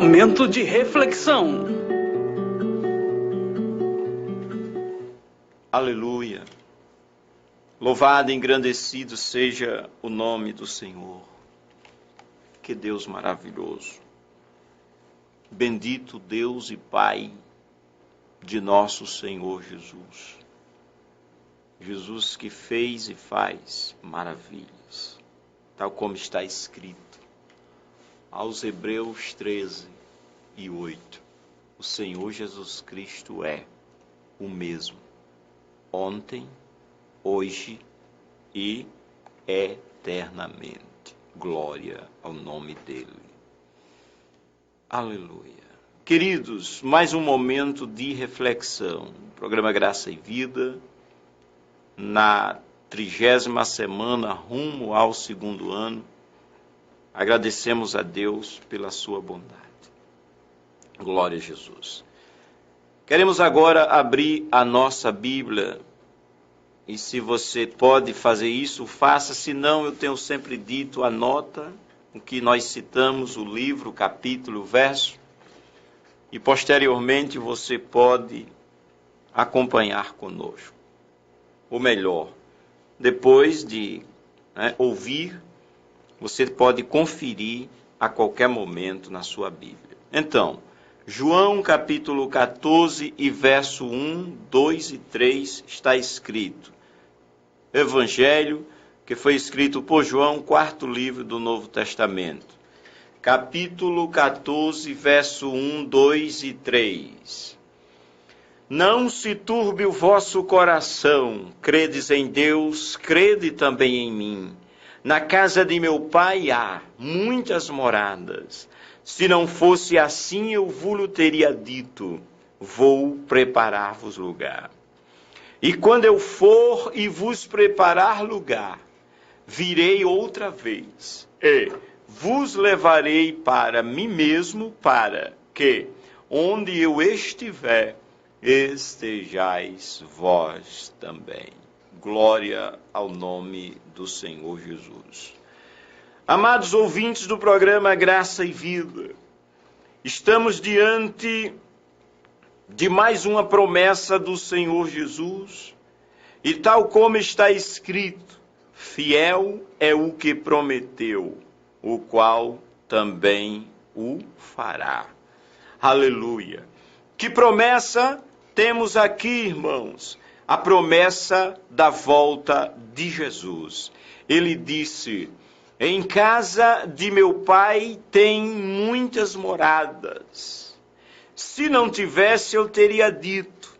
Momento de reflexão. Aleluia. Louvado e engrandecido seja o nome do Senhor. Que Deus maravilhoso. Bendito Deus e Pai de nosso Senhor Jesus. Jesus que fez e faz maravilhas, tal como está escrito aos Hebreus 13:8. O Senhor Jesus Cristo é o mesmo, ontem, hoje e eternamente. Glória ao nome dele. Aleluia. Queridos, mais um momento de reflexão. Programa Graça e Vida, na 30ª semana, rumo ao 2º ano. Agradecemos a Deus pela sua bondade. Glória a Jesus. Queremos agora abrir a nossa Bíblia. E se você pode fazer isso, faça. Se não, eu tenho sempre dito, anota o que nós citamos, o livro, o capítulo, o verso. E posteriormente você pode acompanhar conosco. Ou melhor, depois de ouvir, você pode conferir a qualquer momento na sua Bíblia. Então, João capítulo 14 e verso 1, 2 e 3 está escrito. Evangelho que foi escrito por João, 4º livro do Novo Testamento. Capítulo 14, verso 1, 2 e 3. Não se turbe o vosso coração, credes em Deus, crede também em mim. Na casa de meu pai há muitas moradas. Se não fosse assim, eu vos teria dito, vou preparar-vos lugar. E quando eu for e vos preparar lugar, virei outra vez, e vos levarei para mim mesmo, para que, onde eu estiver, estejais vós também. Glória ao nome do Senhor Jesus. Amados ouvintes do programa Graça e Vida, estamos diante de mais uma promessa do Senhor Jesus, e tal como está escrito, fiel é o que prometeu, o qual também o fará. Aleluia! Que promessa temos aqui, irmãos? A promessa da volta de Jesus. Ele disse, em casa de meu pai tem muitas moradas. Se não tivesse, eu teria dito,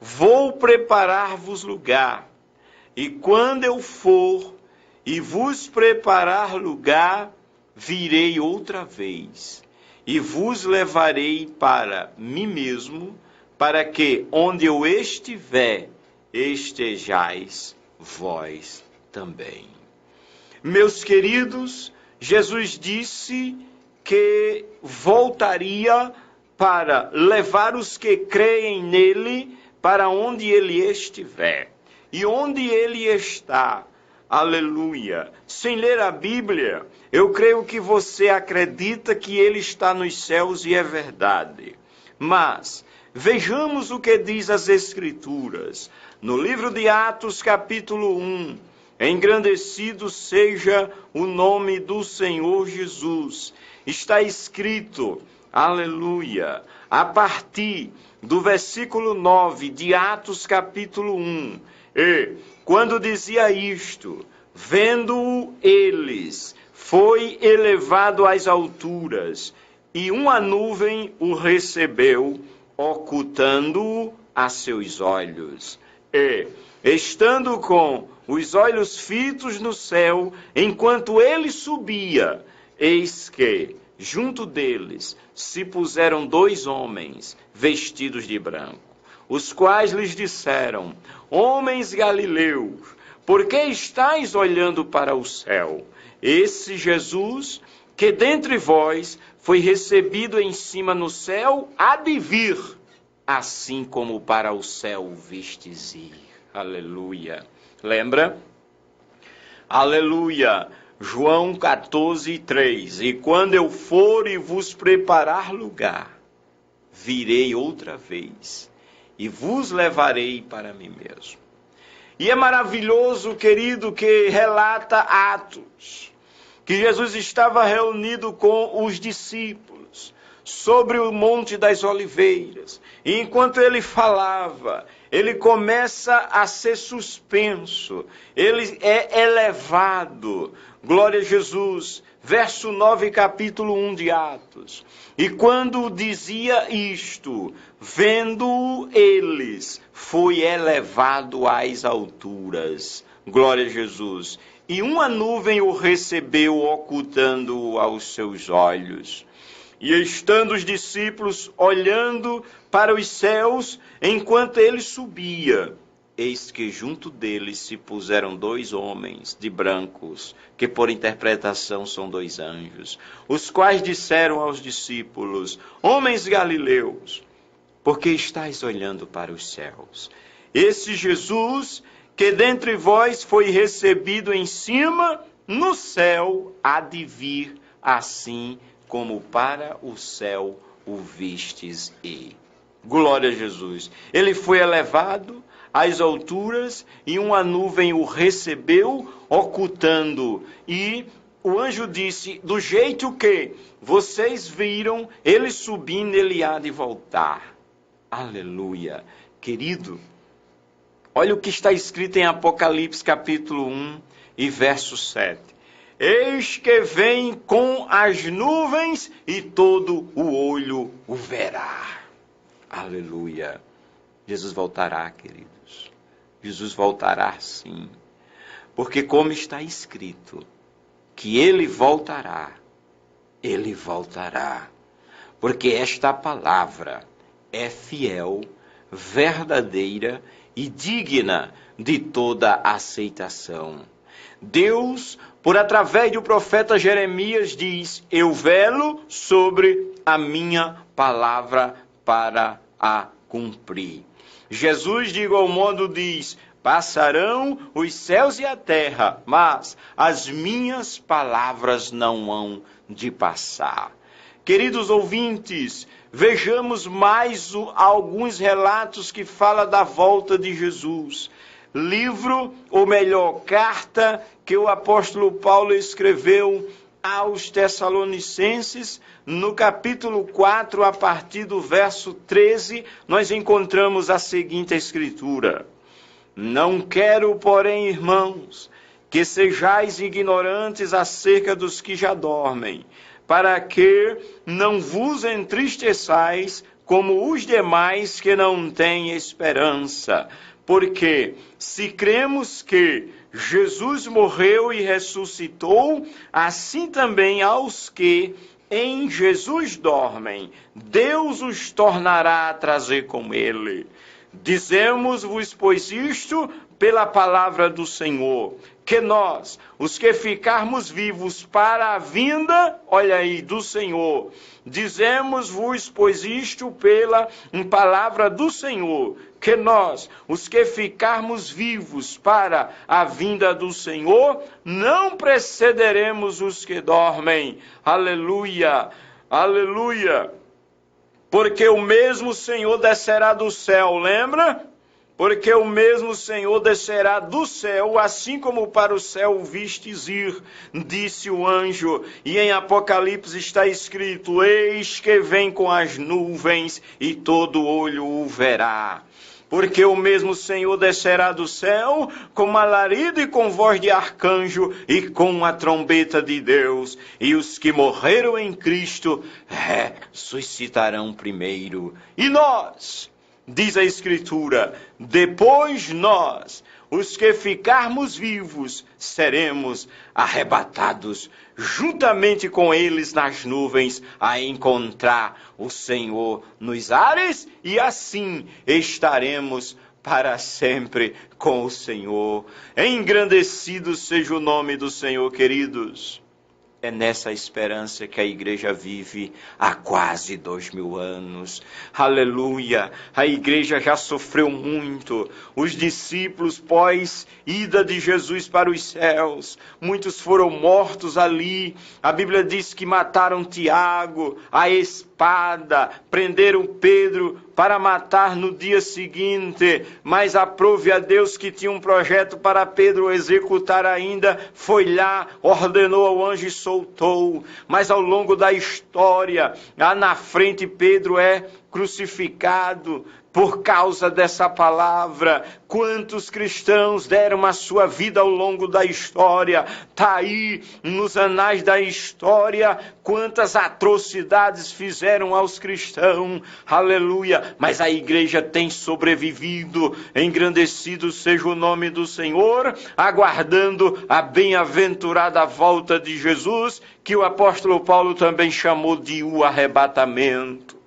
vou preparar-vos lugar. E quando eu for e vos preparar lugar, virei outra vez. E vos levarei para mim mesmo, para que onde eu estiver, estejais vós também. Meus queridos, Jesus disse que voltaria para levar os que creem nele para onde ele estiver. E onde ele está, aleluia, sem ler a Bíblia, eu creio que você acredita que ele está nos céus e é verdade. Mas vejamos o que diz as Escrituras. No livro de Atos, capítulo 1, engrandecido seja o nome do Senhor Jesus. Está escrito, aleluia, a partir do versículo 9 de Atos, capítulo 1. E, quando dizia isto, vendo-o eles, foi elevado às alturas, e uma nuvem o recebeu, ocultando-o a seus olhos. E, estando com os olhos fitos no céu, enquanto ele subia, eis que, junto deles, se puseram 2 homens, vestidos de branco, os quais lhes disseram, homens galileus, por que estáis olhando para o céu? Esse Jesus, que dentre vós foi recebido em cima no céu, há de vir, assim como para o céu vistes ir. Aleluia. Lembra? Aleluia. João 14:3. E quando eu for e vos preparar lugar, virei outra vez e vos levarei para mim mesmo. E é maravilhoso, querido, que relata Atos, que Jesus estava reunido com os discípulos sobre o Monte das Oliveiras. E enquanto ele falava, ele começa a ser suspenso, ele é elevado. Glória a Jesus. Verso 9, capítulo 1 de Atos. E quando dizia isto, vendo eles, foi elevado às alturas. Glória a Jesus. E uma nuvem o recebeu, ocultando-o aos seus olhos. E estando os discípulos olhando para os céus, enquanto ele subia, eis que junto deles se puseram 2 homens de brancos, que por interpretação são 2 anjos, os quais disseram aos discípulos: homens galileus, por que estáis olhando para os céus? Esse Jesus, que dentre vós foi recebido em cima, no céu há de vir, assim como para o céu o vistes ir. Glória a Jesus. Ele foi elevado às alturas e uma nuvem o recebeu, ocultando. E o anjo disse: do jeito que vocês viram ele subindo, ele há de voltar. Aleluia. Querido, olha o que está escrito em Apocalipse capítulo 1 e verso 7. Eis que vem com as nuvens e todo o olho o verá. Aleluia. Jesus voltará, queridos. Jesus voltará sim. Porque como está escrito, que ele voltará. Ele voltará. Porque esta palavra é fiel, verdadeira e digna de toda aceitação. Deus, por através do profeta Jeremias, diz: eu velo sobre a minha palavra para a cumprir. Jesus, de igual modo, diz: passarão os céus e a terra, mas as minhas palavras não hão de passar. Queridos ouvintes, vejamos mais alguns relatos que falam da volta de Jesus. Livro, ou melhor, carta, que o apóstolo Paulo escreveu aos Tessalonicenses, no capítulo 4, a partir do verso 13, nós encontramos a seguinte escritura: não quero, porém, irmãos, que sejais ignorantes acerca dos que já dormem, para que não vos entristeçais como os demais que não têm esperança. Porque se cremos que Jesus morreu e ressuscitou, assim também aos que em Jesus dormem, Deus os tornará a trazer com ele. Dizemos-vos, pois, isto pela palavra do Senhor, que nós, os que ficarmos vivos para a vinda, olha aí, do Senhor, dizemos-vos, pois, isto pela palavra do Senhor, que nós, os que ficarmos vivos para a vinda do Senhor, não precederemos os que dormem. Aleluia, aleluia. Porque o mesmo Senhor descerá do céu, lembra? Porque o mesmo Senhor descerá do céu, assim como para o céu o vistes ir, disse o anjo. E em Apocalipse está escrito: eis que vem com as nuvens e todo olho o verá. Porque o mesmo Senhor descerá do céu com alarido e com voz de arcanjo e com a trombeta de Deus. E os que morreram em Cristo ressuscitarão primeiro. E nós, diz a Escritura, depois nós, os que ficarmos vivos, seremos arrebatados juntamente com eles nas nuvens, a encontrar o Senhor nos ares, e assim estaremos para sempre com o Senhor. Engrandecido seja o nome do Senhor, queridos. É nessa esperança que a igreja vive há quase 2000 anos. Aleluia! A igreja já sofreu muito. Os discípulos, pós ida de Jesus para os céus, muitos foram mortos ali. A Bíblia diz que mataram Tiago, a espada, prenderam Pedro para matar no dia seguinte, mas aprove a Deus que tinha um projeto para Pedro executar ainda, foi lá, ordenou ao anjo e soltou. Mas ao longo da história, lá na frente Pedro é crucificado por causa dessa palavra. Quantos cristãos deram a sua vida ao longo da história? Está aí nos anais da história quantas atrocidades fizeram aos cristãos. Aleluia! Mas a igreja tem sobrevivido. Engrandecido seja o nome do Senhor, aguardando a bem-aventurada volta de Jesus, que o apóstolo Paulo também chamou de o arrebatamento.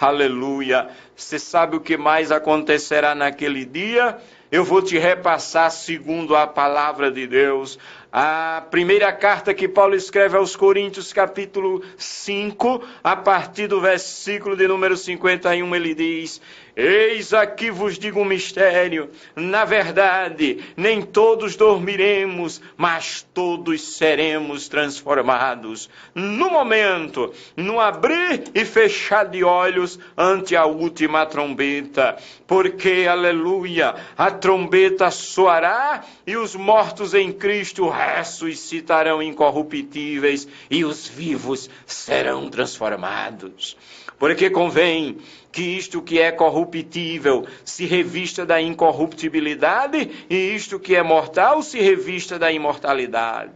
Aleluia! Você sabe o que mais acontecerá naquele dia? Eu vou te repassar segundo a palavra de Deus. A primeira carta que Paulo escreve aos Coríntios, capítulo 5, a partir do versículo de número 51, ele diz: eis aqui vos digo um mistério, na verdade, nem todos dormiremos, mas todos seremos transformados. No momento, no abrir e fechar de olhos, ante a última trombeta. Porque, aleluia, a trombeta soará e os mortos em Cristo ressuscitarão incorruptíveis e os vivos serão transformados. Porque convém que isto que é corruptível se revista da incorruptibilidade e isto que é mortal se revista da imortalidade.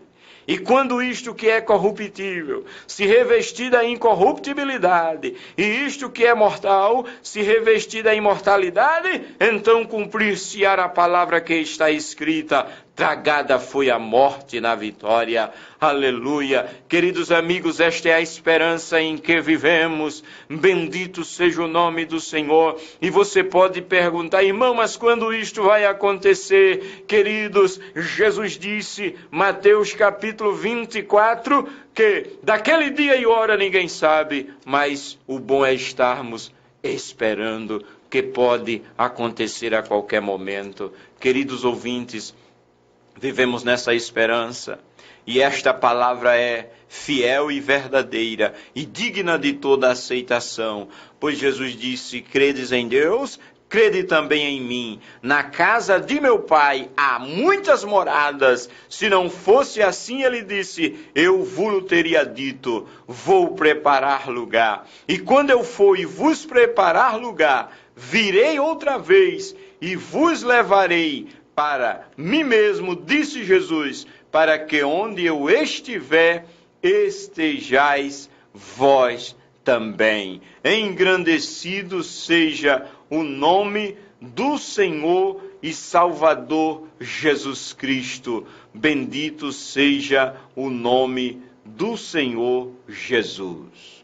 E quando isto que é corruptível se revestir da incorruptibilidade e isto que é mortal se revestir da imortalidade, então cumprir-se-á a palavra que está escrita: tragada foi a morte na vitória. Aleluia! Queridos amigos, esta é a esperança em que vivemos. Bendito seja o nome do Senhor. E você pode perguntar: irmão, mas quando isto vai acontecer? Queridos, Jesus disse, Mateus capítulo 24, que daquele dia e hora ninguém sabe, mas o bom é estarmos esperando, que pode acontecer a qualquer momento. Queridos ouvintes, vivemos nessa esperança, e esta palavra é fiel e verdadeira, e digna de toda aceitação, pois Jesus disse: credes em Deus, crede também em mim. Na casa de meu Pai há muitas moradas. Se não fosse assim, ele disse, eu vos teria dito, vou preparar lugar. E quando eu for e vos preparar lugar, virei outra vez e vos levarei para mim mesmo, disse Jesus, para que onde eu estiver, estejais vós também. Engrandecido seja o nome do Senhor e Salvador Jesus Cristo. Bendito seja o nome do Senhor Jesus.